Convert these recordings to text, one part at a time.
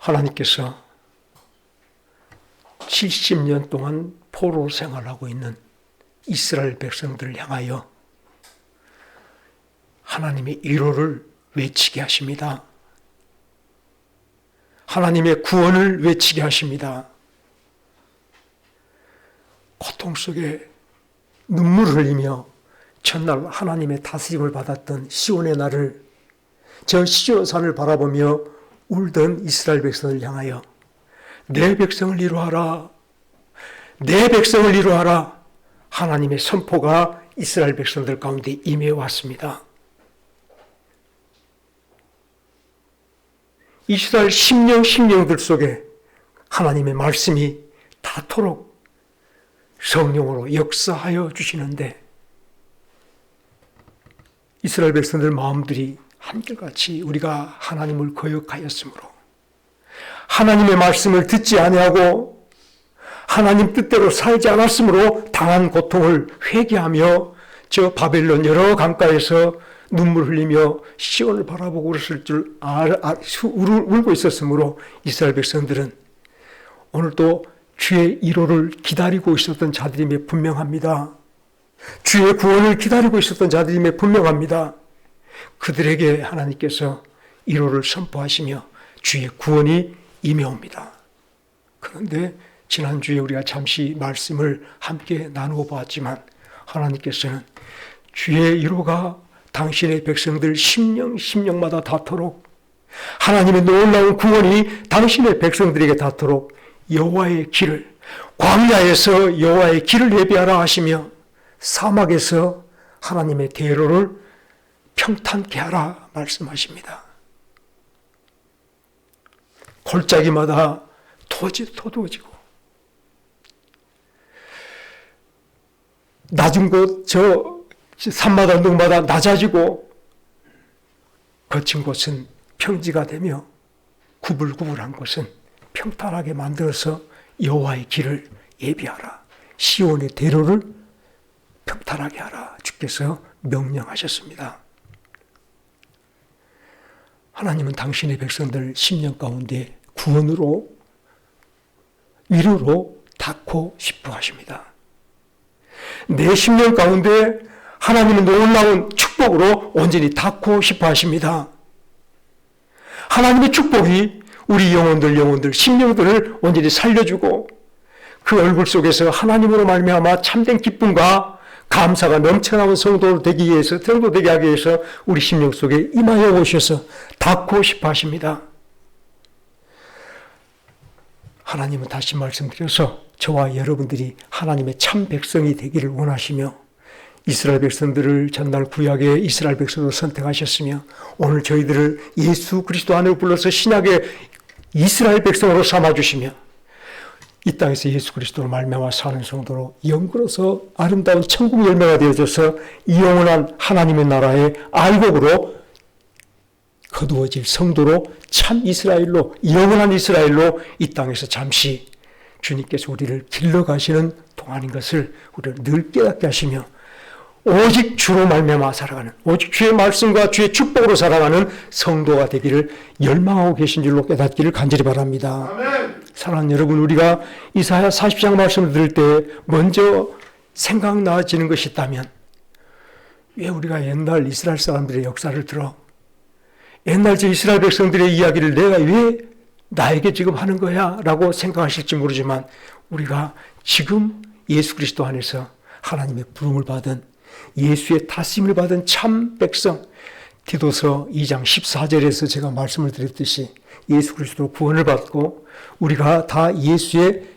하나님께서 70년 동안 포로 생활하고 있는 이스라엘 백성들을 향하여 하나님의 위로를 외치게 하십니다. 하나님의 구원을 외치게 하십니다. 고통 속에 눈물을 흘리며 첫날 하나님의 다스림을 받았던 시온의 날을, 저 시온산을 바라보며 울던 이스라엘 백성을 향하여 내 백성을 위로하라, 내 백성을 위로하라, 하나님의 선포가 이스라엘 백성들 가운데 임해 왔습니다. 이스라엘 심령들 속에 하나님의 말씀이 닿도록 성령으로 역사하여 주시는데, 이스라엘 백성들 마음들이 한결같이 우리가 하나님을 거역하였으므로, 하나님의 말씀을 듣지 아니하고 하나님 뜻대로 살지 않았으므로 당한 고통을 회개하며 저 바벨론 여러 강가에서 눈물 흘리며 시온을 바라보고 울었을 줄 울고 있었으므로 이스라엘 백성들은 오늘도 주의 위로를 기다리고 있었던 자들임에 분명합니다. 주의 구원을 기다리고 있었던 자들임에 분명합니다. 그들에게 하나님께서 위로를 선포하시며 주의 구원이 임해옵니다. 그런데 지난주에 우리가 잠시 말씀을 함께 나누어 보았지만, 하나님께서는 주의 위로가 당신의 백성들 심령마다 닿도록, 하나님의 놀라운 구원이 당신의 백성들에게 닿도록 여호와의 길을, 광야에서 여호와의 길을 예비하라 하시며 사막에서 하나님의 대로를 평탄케 하라 말씀하십니다. 골짜기마다 터두어지고 낮은 곳, 저 산마다 능마다 낮아지고 거친 곳은 평지가 되며 구불구불한 곳은 평탄하게 만들어서 여호와의 길을 예비하라, 시온의 대로를 평탄하게 하라 주께서 명령하셨습니다. 하나님은 당신의 백성들 심령 가운데 구원으로, 위로로 닿고 싶어 하십니다. 내 심령 가운데 하나님의 놀라운 축복으로 온전히 닿고 싶어 하십니다. 하나님의 축복이 우리 영혼들, 심령들을 온전히 살려주고 그 얼굴 속에서 하나님으로 말미암아 참된 기쁨과 감사가 넘쳐나는 성도 되기 위해서, 성도 되게 하기 위해서 우리 심령 속에 임하여 오셔서 닿고 싶어 하십니다. 하나님은 다시 말씀드려서 저와 여러분들이 하나님의 참 백성이 되기를 원하시며, 이스라엘 백성들을 전날 구약의 이스라엘 백성으로 선택하셨으며 오늘 저희들을 예수 그리스도 안으로 불러서 신약의 이스라엘 백성으로 삼아주시며 이 땅에서 예수 그리스도로 말미암아 사는 성도로 영광으로서 아름다운 천국 열매가 되어져서 영원한 하나님의 나라의 알곡으로 거두어질 성도로 참 이스라엘로, 영원한 이스라엘로 이 땅에서 잠시 주님께서 우리를 길러가시는 동안인 것을 우리를 늘 깨닫게 하시며, 오직 주로 말미암아 살아가는, 오직 주의 말씀과 주의 축복으로 살아가는 성도가 되기를 열망하고 계신 줄로 깨닫기를 간절히 바랍니다. 아멘. 사랑하는 여러분, 우리가 이사야 40장 말씀을 들을 때 먼저 생각나지는 것이 있다면, 왜 우리가 옛날 이스라엘 사람들의 역사를 들어 옛날 저 이스라엘 백성들의 이야기를 내가 왜 나에게 지금 하는 거야? 라고 생각하실지 모르지만, 우리가 지금 예수 그리스도 안에서 하나님의 부름을 받은, 예수의 다스림을 받은 참 백성, 디도서 2장 14절에서 제가 말씀을 드렸듯이 예수 그리스도로 구원을 받고 우리가 다 예수의,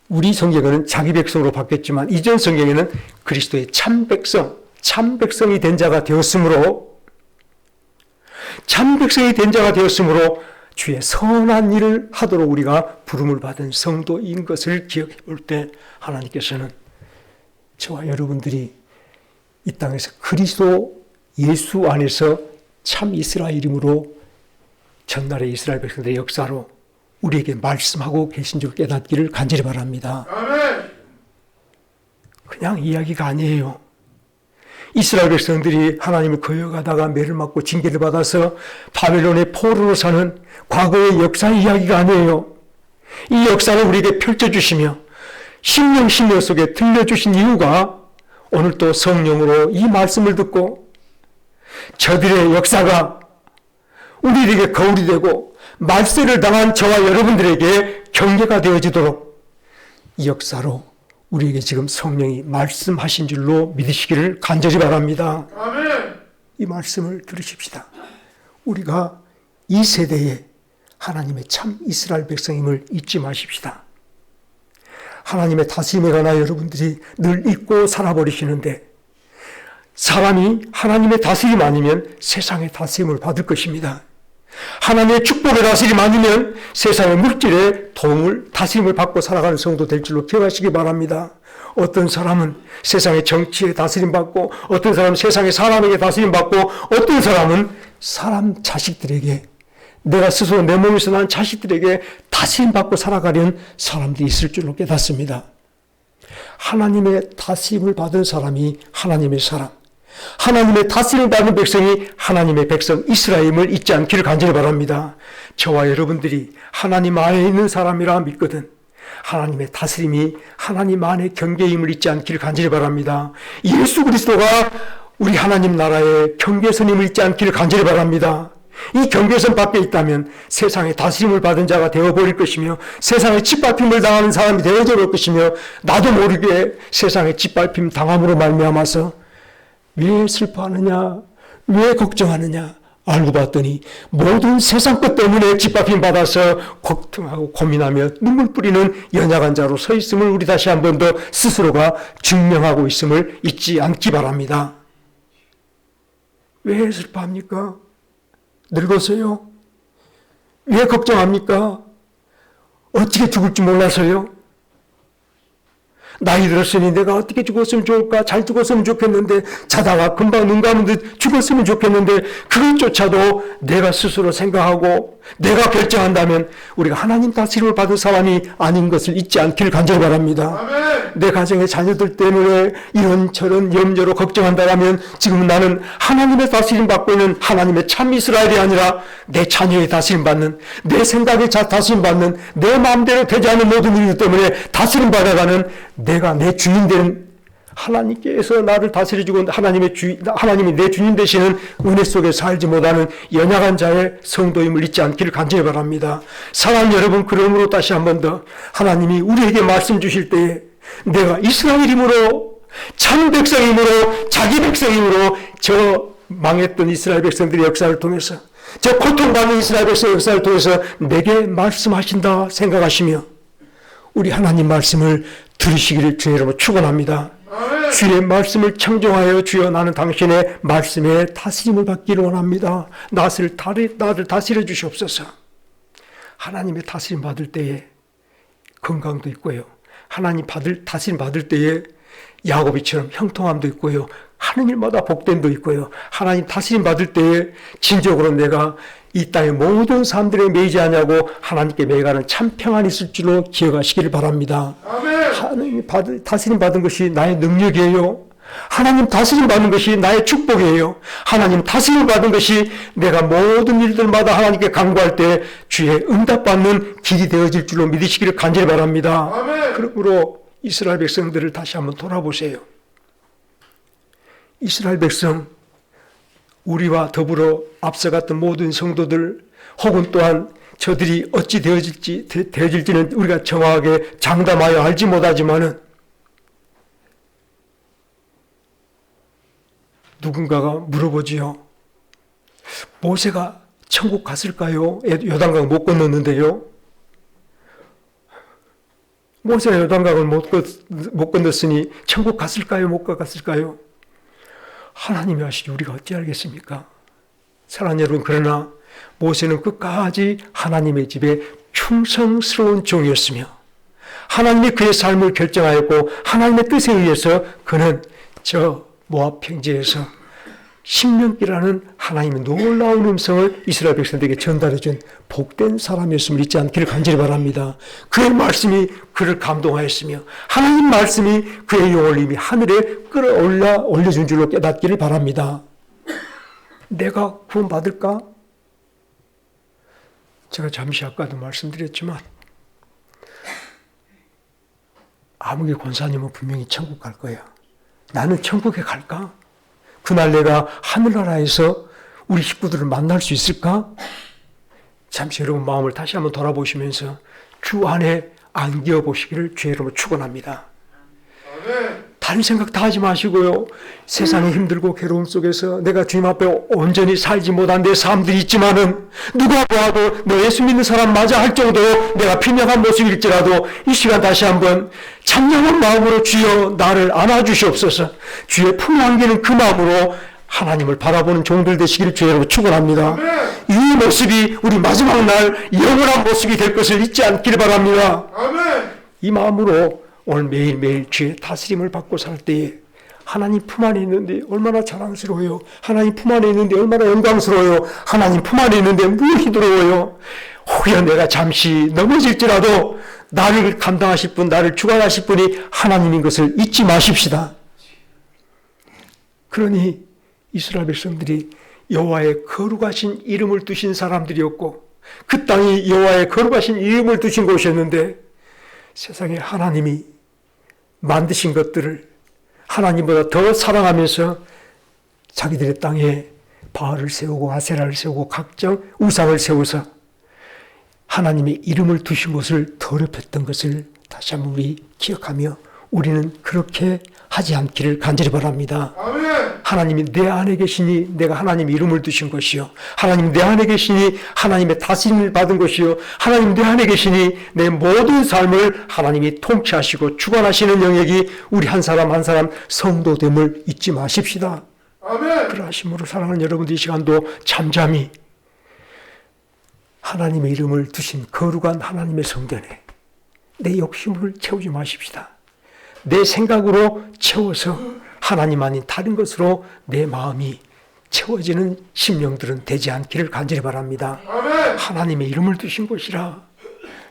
우리 성경에는 자기 백성으로 바뀌었지만 이전 성경에는 그리스도의 참 백성, 참 백성이 된 자가 되었으므로, 참 백성이 된 자가 되었으므로 주의 선한 일을 하도록 우리가 부름을 받은 성도인 것을 기억해 볼 때, 하나님께서는 저와 여러분들이 이 땅에서 그리스도 예수 안에서 참 이스라엘임으로 전날의 이스라엘 백성들의 역사로 우리에게 말씀하고 계신 줄 깨닫기를 간절히 바랍니다. 아멘. 그냥 이야기가 아니에요. 이스라엘 백성들이 하나님을 거역하다가 매를 맞고 징계를 받아서 바벨론의 포로로 사는 과거의 역사 이야기가 아니에요. 이 역사를 우리에게 펼쳐주시며 신령 속에 들려주신 이유가 오늘 또 성령으로 이 말씀을 듣고 저들의 역사가 우리에게 거울이 되고 말세를 당한 저와 여러분들에게 경계가 되어지도록 이 역사로 우리에게 지금 성령이 말씀하신 줄로 믿으시기를 간절히 바랍니다. 아멘. 이 말씀을 들으십시다. 우리가 이 세대에 하나님의 참 이스라엘 백성임을 잊지 마십시다. 하나님의 다스림에 관하여 여러분들이 늘 잊고 살아버리시는데 사람이 하나님의 다스림 아니면 세상의 다스림을 받을 것입니다. 하나님의 축복의 다스림 아니면 세상의 물질의 도움을 다스림을 받고 살아가는 성도 될 줄로 기억하시기 바랍니다. 어떤 사람은 세상의 정치에 다스림 받고 어떤 사람은 세상의 사람에게 다스림 받고 어떤 사람은 사람 자식들에게 내가 스스로 내 몸에서 난 자식들에게 다스림 받고 살아가려는 사람들이 있을 줄로 깨닫습니다. 하나님의 다스림을 받은 사람이 하나님의 사람, 하나님의 다스림을 받은 백성이 하나님의 백성 이스라엘임을 잊지 않기를 간절히 바랍니다. 저와 여러분들이 하나님 안에 있는 사람이라 믿거든 하나님의 다스림이 하나님 안의 경계임을 잊지 않기를 간절히 바랍니다. 예수 그리스도가 우리 하나님 나라의 경계선임을 잊지 않기를 간절히 바랍니다. 이 경계선 밖에 있다면 세상의 다스림을 받은 자가 되어버릴 것이며 세상의 짓밟힘을 당하는 사람이 되어져 볼 것이며 나도 모르게 세상의 짓밟힘 당함으로 말미암아서 왜 슬퍼하느냐 왜 걱정하느냐 알고 봤더니 모든 세상 것 때문에 짓밟힘 받아서 걱정하고 고민하며 눈물 뿌리는 연약한 자로 서 있음을 우리 다시 한 번 더 스스로가 증명하고 있음을 잊지 않기 바랍니다. 왜 슬퍼합니까? 늙어서요? 왜 걱정합니까? 어떻게 죽을지 몰라서요? 나이 들었으니 내가 어떻게 죽었으면 좋을까? 잘 죽었으면 좋겠는데 자다가 금방 눈 감은 듯 죽었으면 좋겠는데 그것조차도 내가 스스로 생각하고 내가 결정한다면 우리가 하나님 다스림을 받은 사람이 아닌 것을 잊지 않기를 간절히 바랍니다. 아멘. 내 가정의 자녀들 때문에 이런저런 염려로 걱정한다면 지금 나는 하나님의 다스림 받고 있는 하나님의 참 이스라엘이 아니라 내 자녀의 다스림 받는 내 생각의 다스림 받는 내 마음대로 되지 않은 모든 일 때문에 다스림 받아가는 내가 내 주인 되는 하나님께서 나를 다스려주고 하나님이 내 주님 되시는 은혜 속에 살지 못하는 연약한 자의 성도임을 잊지 않기를 간절히 바랍니다. 사랑하는 여러분, 그러므로 다시 한 번 더 하나님이 우리에게 말씀 주실 때에 내가 이스라엘임으로 참 백성임으로 자기 백성임으로 저 망했던 이스라엘 백성들의 역사를 통해서 저 고통받는 이스라엘 백성의 역사를 통해서 내게 말씀하신다 생각하시며 우리 하나님 말씀을 들으시기를 주의 이름으로 축원합니다. 주의 말씀을 청정하여 주여 나는 당신의 말씀에 다스림을 받기를 원합니다. 나를 다스려 주시옵소서. 하나님의 다스림 받을 때에 건강도 있고요. 하나님 다스림 받을 때에 야곱이처럼 형통함도 있고요. 하는 일마다 복됨도 있고요. 하나님 다스림 받을 때에 진정으로 내가 이 땅의 모든 사람들에게 매이지 않냐고 하나님께 매가는 참 평안이 있을 줄로 기억하시기를 바랍니다. 아멘. 하나님 다스림 받은 것이 나의 능력이에요. 하나님 다스림 받는 것이 나의 축복이에요. 하나님 다스림 받은 것이 내가 모든 일들마다 하나님께 간구할 때 주의 응답받는 길이 되어질 줄로 믿으시기를 간절히 바랍니다. 아멘. 그러므로 이스라엘 백성들을 다시 한번 돌아보세요. 이스라엘 백성, 우리와 더불어 앞서갔던 모든 성도들 혹은 또한 저들이 어찌 되어질지는 우리가 정확하게 장담하여 알지 못하지만은 누군가가 물어보지요. 모세가 천국 갔을까요? 요단강을 못 건넜는데요. 모세가 요단강을 못 건넜으니 천국 갔을까요? 못 갔을까요? 하나님이 하시지 우리가 어찌 알겠습니까? 사랑하는 여러분, 그러나 모세는 끝까지 하나님의 집에 충성스러운 종이었으며 하나님이 그의 삶을 결정하였고 하나님의 뜻에 의해서 그는 저 모압 평지에서 신명기라는 하나님의 놀라운 음성을 이스라엘 백성들에게 전달해준 복된 사람이었음을 잊지 않기를 간절히 바랍니다. 그의 말씀이 그를 감동하였으며 하나님 말씀이 그의 영혼을 이미 하늘에 끌어올려 올려준 줄로 깨닫기를 바랍니다. 내가 구원받을까? 제가 잠시 아까도 말씀드렸지만 아무개 권사님은 분명히 천국 갈 거야. 나는 천국에 갈까? 그날 내가 하늘나라에서 우리 식구들을 만날 수 있을까? 잠시 여러분 마음을 다시 한번 돌아보시면서 주 안에 안겨 보시기를 주의 이름으로 축원합니다. 다른 생각 다 하지 마시고요. 세상에 힘들고 괴로움 속에서 내가 주님 앞에 온전히 살지 못한 내 삶들이 있지만은 누가 보아도 너 예수 믿는 사람 맞아 할 정도로 내가 빈약한 모습일지라도 이 시간 다시 한번 찬양한 마음으로 주여 나를 안아주시옵소서. 주의 품에 안기는 그 마음으로 하나님을 바라보는 종들 되시기를 주의 이름으로 축원합니다. 이 모습이 우리 마지막 날 영원한 모습이 될 것을 잊지 않기를 바랍니다. 이 마음으로 오늘 매일매일 주의 다스림을 받고 살 때에 하나님 품 안에 있는데 얼마나 자랑스러워요. 하나님 품 안에 있는데 얼마나 영광스러워요. 하나님 품 안에 있는데 무엇이 두려워요. 혹여 내가 잠시 넘어질지라도 나를 감당하실 분, 나를 주관하실 분이 하나님인 것을 잊지 마십시다. 그러니 이스라엘 백성들이 여호와의 거룩하신 이름을 두신 사람들이었고 그 땅이 여호와의 거룩하신 이름을 두신 곳이었는데 세상에 하나님이 만드신 것들을 하나님보다 더 사랑하면서 자기들의 땅에 바알을 세우고 아세라를 세우고 각종 우상을 세워서 하나님의 이름을 두신 곳을 더럽혔던 것을 다시 한번 우리 기억하며 우리는 그렇게 하지 않기를 간절히 바랍니다. 아멘. 하나님이 내 안에 계시니 내가 하나님의 이름을 두신 것이요. 하나님 내 안에 계시니 하나님의 다스림을 받은 것이요. 하나님 내 안에 계시니 내 모든 삶을 하나님이 통치하시고 주관하시는 영역이 우리 한 사람 한 사람 성도됨을 잊지 마십시다. 아멘. 그러하심으로 사랑하는 여러분들 이 시간도 잠잠히 하나님의 이름을 두신 거룩한 하나님의 성전에 내 욕심을 채우지 마십시다. 내 생각으로 채워서 하나님 아닌 다른 것으로 내 마음이 채워지는 심령들은 되지 않기를 간절히 바랍니다. 아멘. 하나님의 이름을 두신 곳이라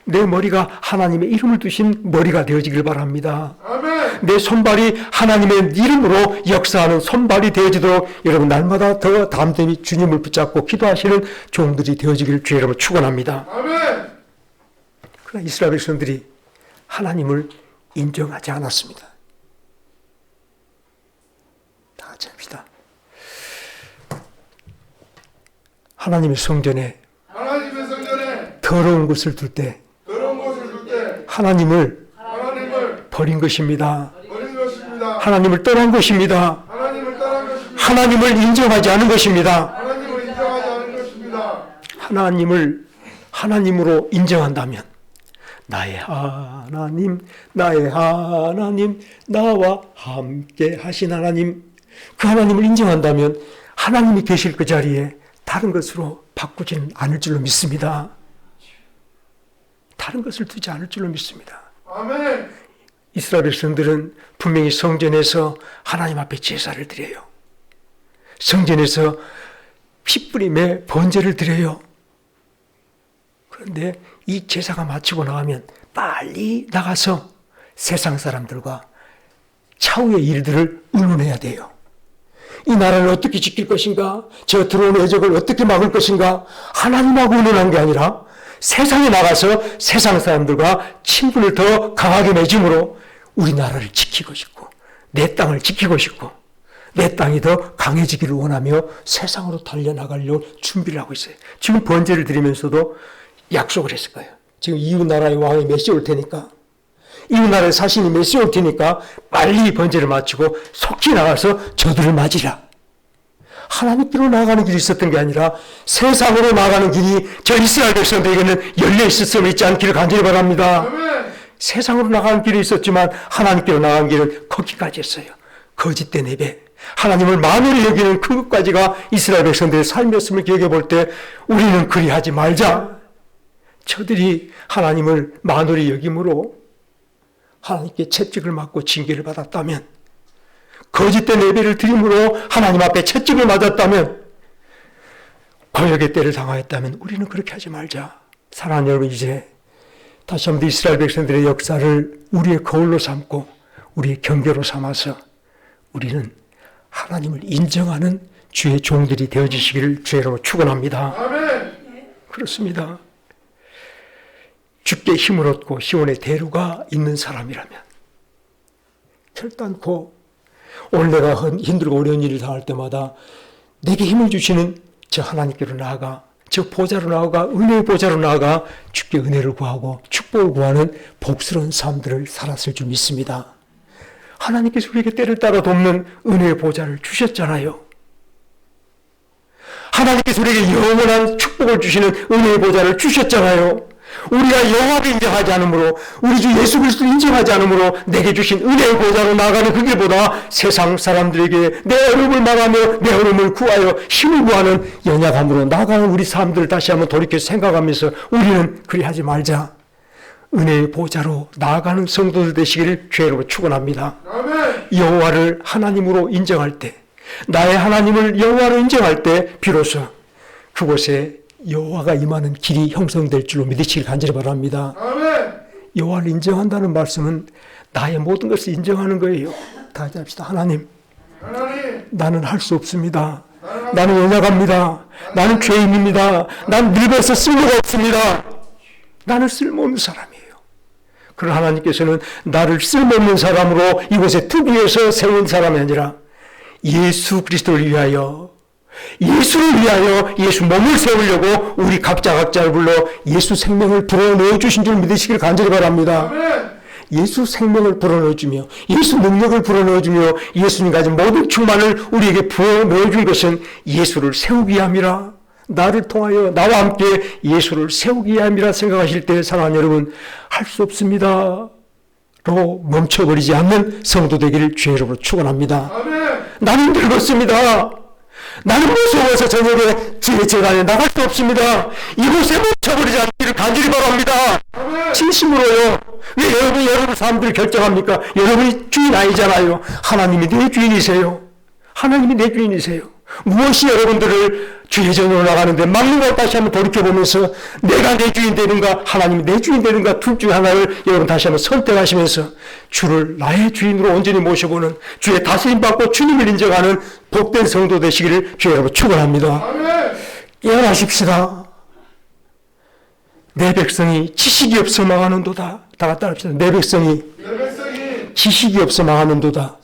내 머리가 하나님의 이름을 두신 머리가 되어지길 바랍니다. 아멘. 내 손발이 하나님의 이름으로 역사하는 손발이 되어지도록 여러분 날마다 더 담대히 주님을 붙잡고 기도하시는 종들이 되어지기를 주의 이름으로 축원합니다. 아멘. 그러나 이스라엘 백성들이 하나님을 인정하지 않았습니다. 다 같이 합시다. 하나님의 성전에 더러운 것을 둘 때 하나님을 버린 것입니다. 하나님을 떠난 것입니다. 하나님을 인정하지 않은 것입니다. 하나님을 하나님으로 인정한다면 나의 하나님, 나의 하나님, 나와 함께 하신 하나님, 그 하나님을 인정한다면 하나님이 계실 그 자리에 다른 것으로 바꾸지는 않을 줄로 믿습니다. 다른 것을 두지 않을 줄로 믿습니다. 아멘. 이스라엘 백성들은 분명히 성전에서 하나님 앞에 제사를 드려요. 성전에서 피뿌림에 번제를 드려요. 그런데 이 제사가 마치고 나가면 빨리 나가서 세상 사람들과 차후의 일들을 의논해야 돼요. 이 나라를 어떻게 지킬 것인가? 저 들어오는 애적을 어떻게 막을 것인가? 하나님하고 의논한 게 아니라 세상에 나가서 세상 사람들과 친분을 더 강하게 맺음으로 우리나라를 지키고 싶고 내 땅을 지키고 싶고 내 땅이 더 강해지기를 원하며 세상으로 달려나가려고 준비를 하고 있어요. 지금 번제를 드리면서도 약속을 했을 거예요. 지금 이웃나라의 왕이 메시 올 테니까 이웃나라의 사신이 메시 올 테니까 빨리 번제를 마치고 속히 나가서 저들을 맞으라. 하나님께로 나아가는 길이 있었던 게 아니라 세상으로 나아가는 길이 저 이스라엘 백성들에게는 열려 있었음을 잊지 않기를 간절히 바랍니다. 아멘. 세상으로 나가는 길이 있었지만 하나님께로 나가는 길은 거기까지 했어요. 거짓된 예배, 하나님을 만으로 여기는 그것까지가 이스라엘 백성들의 삶이었음을 기억해 볼 때 우리는 그리하지 말자. 저들이 하나님을 만으로 여김으로 하나님께 채찍을 맞고 징계를 받았다면 거짓된 예배를 드림으로 하나님 앞에 채찍을 맞았다면, 거역의 때를 당하였다면 우리는 그렇게 하지 말자. 사랑하는 여러분, 이제 다시 한번 이스라엘 백성들의 역사를 우리의 거울로 삼고 우리의 경계로 삼아서 우리는 하나님을 인정하는 주의 종들이 되어지시기를 주의로 축원합니다. 아멘. 그렇습니다. 주께 힘을 얻고 시온의 대루가 있는 사람이라면 결단코 오늘 내가 힘들고 어려운 일을 당할 때마다 내게 힘을 주시는 저 하나님께로 나아가, 저 보좌로 나아가, 은혜의 보좌로 나아가 주께 은혜를 구하고 축복을 구하는 복스러운 삶들을 살았을 줄 믿습니다. 하나님께서 우리에게 때를 따라 돕는 은혜의 보좌를 주셨잖아요. 하나님께서 우리에게 영원한 축복을 주시는 은혜의 보좌를 주셨잖아요. 우리가 여호와를 인정하지 않으므로, 우리 주 예수 그리스도를 인정하지 않으므로 내게 주신 은혜의 보좌로 나아가는 그 길보다 세상 사람들에게 내 어려움을 말하며 내 어려움을 구하여 힘을 구하는 연약함으로 나아가는 우리 삶들을 다시 한번 돌이켜 생각하면서 우리는 그리하지 말자. 은혜의 보좌로 나아가는 성도들 되시기를 주의로 축원합니다. 여호와를 하나님으로 인정할 때, 나의 하나님을 여호와로 인정할 때 비로소 그곳에 여호와가 임하는 길이 형성될 줄로 믿으시길 간절히 바랍니다. 여호와를 인정한다는 말씀은 나의 모든 것을 인정하는 거예요. 다 같이 합시다. 하나님, 나는 할 수 없습니다. 나는 연약합니다. 나는 죄인입니다. 나는 늙어서 쓸모가 없습니다. 나는 쓸모없는 사람이에요. 그러나 하나님께서는 나를 쓸모없는 사람으로 이곳에 투비해서 세운 사람이 아니라 예수 그리스도를 위하여, 예수를 위하여 예수 몸을 세우려고 우리 각자를 불러 예수 생명을 불어넣어 주신 줄 믿으시길 간절히 바랍니다. 예수 생명을 불어넣어 주며 예수 능력을 불어넣어 주며 예수님 가진 모든 충만을 우리에게 부어넣어 준 것은 예수를 세우기 위함이라, 나를 통하여 나와 함께 예수를 세우기 위함이라 생각하실 때 사랑하는 여러분, 할 수 없습니다 로 멈춰버리지 않는 성도 되기를 주의 이름으로 축원합니다. 나는 늙었습니다. 나는 무서워서 저녁에 제가 나갈 수 없습니다. 이곳에 멈춰버리지 않기를 간절히 바랍니다. 진심으로요. 왜 여러분 사람들이 결정합니까? 여러분이 주인 아니잖아요. 하나님이 내 주인이세요. 하나님이 내 주인이세요. 무엇이 여러분들을 주의 전으로 나가는데 막는 걸 다시 한번 돌이켜보면서 내가 내 주인 되는가, 하나님이 내 주인 되는가, 둘 중에 하나를 여러분 다시 한번 선택하시면서 주를 나의 주인으로 온전히 모셔보는, 주의 다스림 받고 주님을 인정하는 복된 성도 되시기를 주의 여러분 축원합니다. 깨어나십시다. 내 백성이 지식이 없어 망하는도다. 다 같이 합시다. 내 백성이 지식이 없어 망하는도다.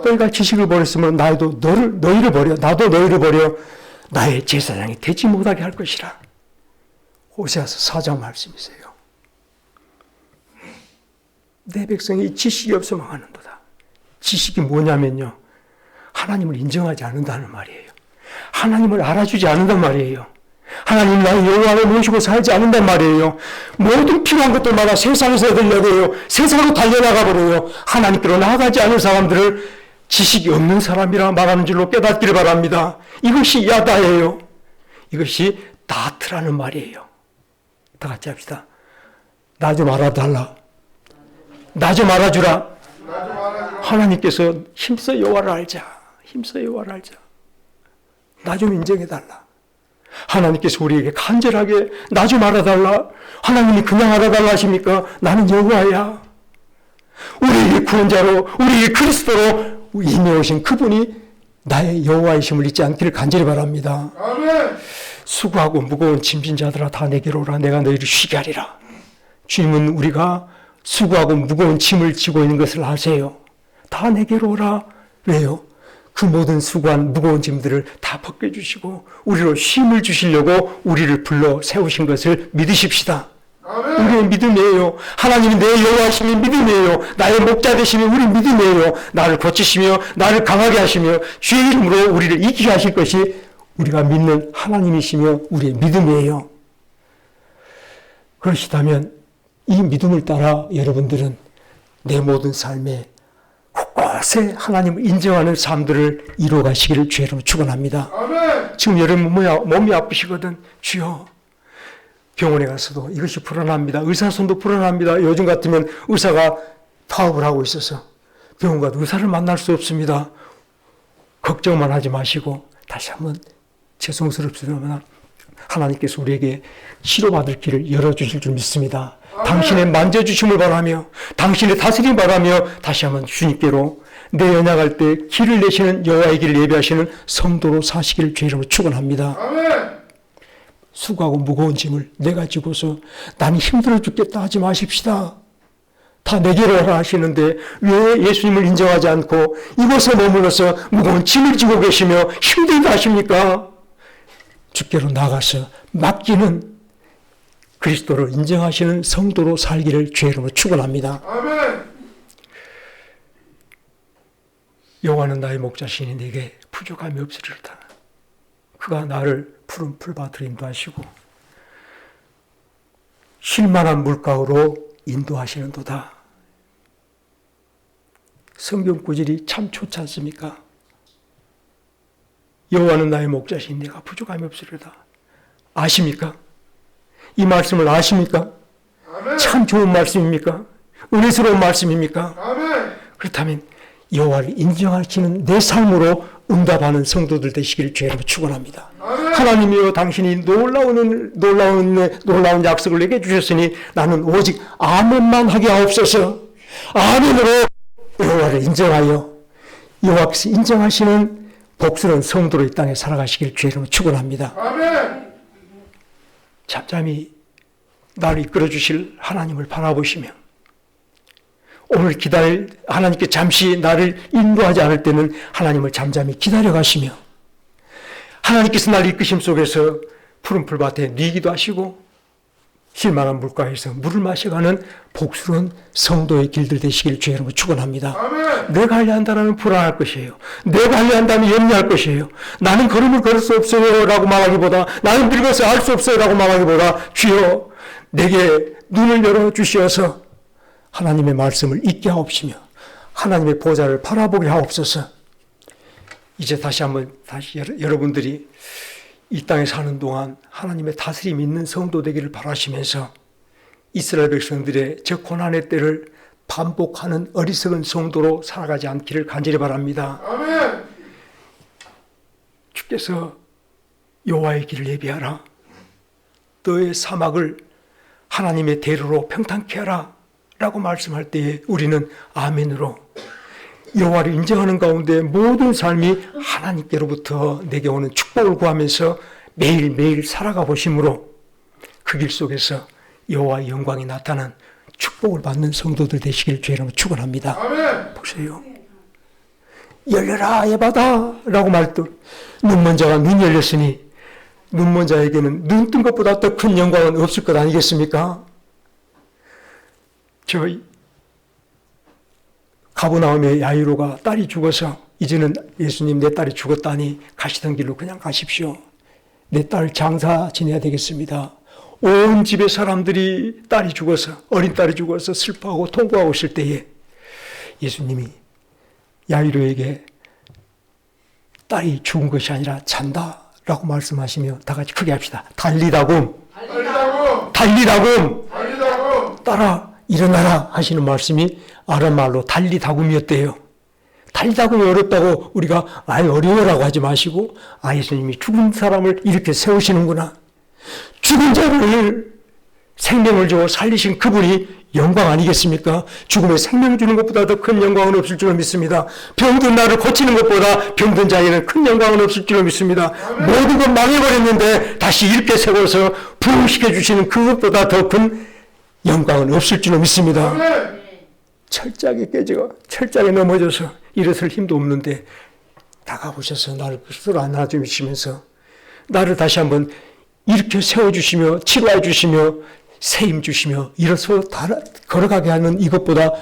그러니까 지식을 버렸으면 나도 너희를 버려, 나도 너희를 버려 나의 제사장이 되지 못하게 할 것이라. 호세아서 4장 말씀이세요. 내 백성이 지식이 없어 망하는도다. 지식이 뭐냐면요, 하나님을 인정하지 않는다는 말이에요. 하나님을 알아주지 않는단 말이에요. 하나님 나의 여호와를 모시고 살지 않는단 말이에요. 모든 필요한 것들마다 세상에서 얻으려고 해요. 세상으로 달려나가 버려요. 하나님께로 나아가지 않은 사람들을 지식이 없는 사람이라 말하는 줄로 깨닫기를 바랍니다. 이것이 야다예요. 이것이 다트라는 말이에요. 다 같이 합시다. 나 좀 알아달라. 나 좀 알아주라. 하나님께서 힘써 여호와를 알자. 힘써 여호와를 알자. 나 좀 인정해달라. 하나님께서 우리에게 간절하게 나 좀 알아달라. 하나님이 그냥 알아달라 하십니까? 나는 여호와야. 우리에게 구원자로, 우리에게 그리스도로 임해 오신 그분이 나의 여호와이심을 잊지 않기를 간절히 바랍니다. 아멘. 수고하고 무거운 짐진 자들아 다 내게로 오라. 내가 너희를 쉬게 하리라. 주님은 우리가 수고하고 무거운 짐을 지고 있는 것을 아세요. 다 내게로 오라. 왜요? 그 모든 수고한 무거운 짐들을 다 벗겨주시고 우리로 쉼을 주시려고 우리를 불러 세우신 것을 믿으십시다. 아멘. 우리의 믿음이에요. 하나님이 내 여호와심이 믿음이에요. 나의 목자 되심이 우리 믿음이에요. 나를 고치시며 나를 강하게 하시며 주의 이름으로 우리를 이기게 하실 것이 우리가 믿는 하나님이시며 우리의 믿음이에요. 그러시다면 이 믿음을 따라 여러분들은 내 모든 삶에 곳곳에 하나님을 인정하는 삶들을 이루어가시기를 주의 이름으로 축원합니다. 아멘. 지금 여러분 몸이 아프시거든. 주여, 병원에 가서도 이것이 불안합니다. 의사 손도 불안합니다. 요즘 같으면 의사가 파업을 하고 있어서 병원과 의사를 만날 수 없습니다. 걱정만 하지 마시고 다시 한번 죄송스럽습니다만 하나님께서 우리에게 치료받을 길을 열어주실 줄 믿습니다. 당신의 만져주심을 바라며 당신의 다스림 바라며 다시 한번 주님께로 내 연약할 때 길을 내시는 여호와의 길을 예비하시는 성도로 사시기를 주의 이름으로 축원합니다. 수고하고 무거운 짐을 내가 지고서 나는 힘들어 죽겠다 하지 마십시다. 다 내게로 하라 하시는데 왜 예수님을 인정하지 않고 이곳에 머물러서 무거운 짐을 지고 계시며 힘들다 하십니까? 주께로 나가서 맡기는 그리스도를 인정하시는 성도로 살기를 주의 이름으로 축원합니다. 아멘. 여호와는 나의 목자시니 내게 부족함이 없으리로다. 그가 나를 푸른 풀밭으로 인도하시고 쉴만한 물가로 인도하시는도다. 성경 구절이 참 좋지 않습니까? 여호와는 나의 목자시니 내가 부족함이 없으리로다. 아십니까? 이 말씀을 아십니까? 아멘. 참 좋은 말씀입니까? 은혜스러운 말씀입니까? 아멘. 그렇다면 여호와를 인정하시는 내 삶으로 응답하는 성도들 되시기를 주의 이름으로 축원합니다. 하나님이여 당신이 놀라운 약속을 내게 주셨으니 나는 오직 아멘만 하게 하옵소서. 아멘으로 여호와를 인정하여 여호와께서 인정하시는 복스러운 성도로 이 땅에 살아가시기를 주의 이름으로 축원합니다. 아멘. 잠잠히 나를 이끌어 주실 하나님을 바라보시며 오늘 하나님께 잠시 나를 인도하지 않을 때는 하나님을 잠잠히 기다려 가시며 하나님께서 나를 이끄심 속에서 푸른 풀밭에 누이기도 하시고 쉴만한 물가에서 물을 마셔가는 복스러운 성도의 길들 되시기를 주의 이름으로 축원합니다. 아멘. 내가 하려 한다면 불안할 것이에요. 내가 하려 한다면 염려할 것이에요. 나는 걸음을 걸을 수 없어요 라고 말하기보다 나는 늙어서 알 수 없어요 라고 말하기보다 주여 내게 눈을 열어주시어서 하나님의 말씀을 잊게 하옵시며 하나님의 보좌를 바라보게 하옵소서. 이제 다시 여러분들이 이 땅에 사는 동안 하나님의 다스림 있는 성도 되기를 바라시면서 이스라엘 백성들의 저 고난의 때를 반복하는 어리석은 성도로 살아가지 않기를 간절히 바랍니다. 아멘. 주께서 여호와의 길을 예비하라. 너의 사막을 하나님의 대로로 평탄케 하라 라고 말씀할 때에 우리는 아멘으로 여호와를 인정하는 가운데 모든 삶이 하나님께로부터 내게 오는 축복을 구하면서 매일매일 살아가 보심으로 그 길 속에서 여호와의 영광이 나타난 축복을 받는 성도들 되시길 주의 이름으로 축원합니다. 아멘. 보세요. 열려라 예바다 라고 말했더니 눈먼 자가 눈 열렸으니 눈먼 자에게는 눈 뜬 것보다 더 큰 영광은 없을 것 아니겠습니까? 가버나움의 야이로가 딸이 죽어서 이제는 예수님 내 딸이 죽었다니 가시던 길로 그냥 가십시오. 내 딸 장사 지내야 되겠습니다. 온 집의 사람들이 어린 딸이 죽어서 슬퍼하고 통곡하고 있을 때에 예수님이 야이로에게 딸이 죽은 것이 아니라 잔다 라고 말씀하시며 다 같이 크게 합시다. 달리다굼 딸아 일어나라 하시는 말씀이 아람말로 달리다굼이었대요. 달리다굼이 어렵다고 우리가 어려워라고 하지 마시고 예수님이 죽은 사람을 이렇게 세우시는구나. 죽은 자를 생명을 주어 살리신 그분이 영광 아니겠습니까? 죽음에 생명 주는 것보다 더 큰 영광은 없을 줄로 믿습니다. 병든 나를 고치는 것보다 병든 자에는 큰 영광은 없을 줄로 믿습니다. 모든 건 망해버렸는데 다시 이렇게 세워서 부흥시켜 주시는 그것보다 더 큰 영광은 없을 줄로 믿습니다. 철장에 철장에 넘어져서 일어설 힘도 없는데 다가오셔서 나를 스스로 안아주시면서 나를 다시 한번 이렇게 세워주시며 치료해 주시며 세임 주시며 일어서 걸어가게 하는 이것보다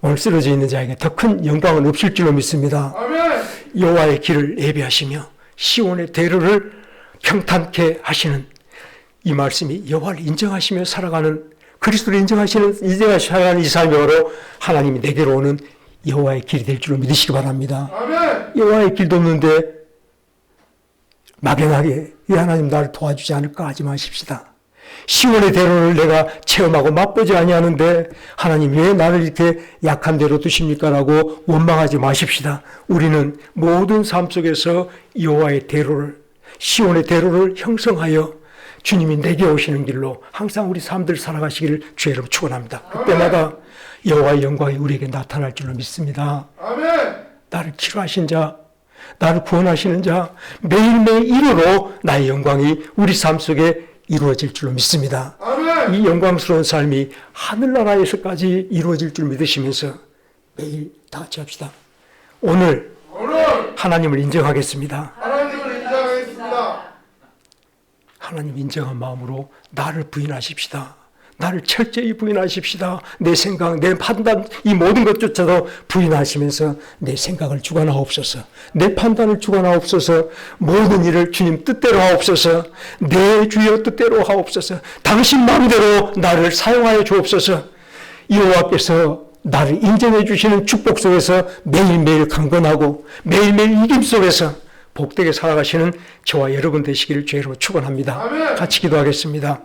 오늘 쓰러져 있는 자에게 더 큰 영광은 없을 줄로 믿습니다. 아멘. 여호와의 길을 예비하시며 시온의 대로를 평탄케 하시는 이 말씀이 여호와를 인정하시며 살아가는 그리스도를 인정하시는 이 삶이 바로 하나님이 내게로 오는 여호와의 길이 될 줄로 믿으시기 바랍니다. 아멘. 여호와의 길도 없는데 막연하게 이 하나님 나를 도와주지 않을까 하지 마십시다. 시온의 대로를 내가 체험하고 맛보지 아니하는데 하나님 왜 나를 이렇게 약한 대로 두십니까? 라고 원망하지 마십시다. 우리는 모든 삶 속에서 여호와의 대로를, 시온의 대로를 형성하여 주님이 내게 오시는 길로 항상 우리 삶들 살아가시기를 주의 이름으로 축원합니다. 그때마다 여호와의 영광이 우리에게 나타날 줄로 믿습니다. 아멘. 나를 치료하신 자, 나를 구원하시는 자, 매일매일 이루로 나의 영광이 우리 삶 속에 이루어질 줄로 믿습니다. 아멘. 이 영광스러운 삶이 하늘나라에서까지 이루어질 줄 믿으시면서 매일 다 같이 합시다. 오늘 하나님을 인정하겠습니다. 하나님을 인정하겠습니다. 하나님 인정한 마음으로 나를 부인하십시다. 나를 철저히 부인하십시다. 내 생각, 내 판단, 이 모든 것조차도 부인하시면서 내 생각을 주관하옵소서. 내 판단을 주관하옵소서. 모든 일을 주님 뜻대로 하옵소서. 내 주여 뜻대로 하옵소서. 당신 마음대로 나를 사용하여 주옵소서. 여호와께서 나를 인정해 주시는 축복 속에서 매일매일 강건하고 매일매일 이김 속에서 복되게 살아가시는 저와 여러분 되시기를 주의 이름으로 축원합니다. 같이 기도하겠습니다.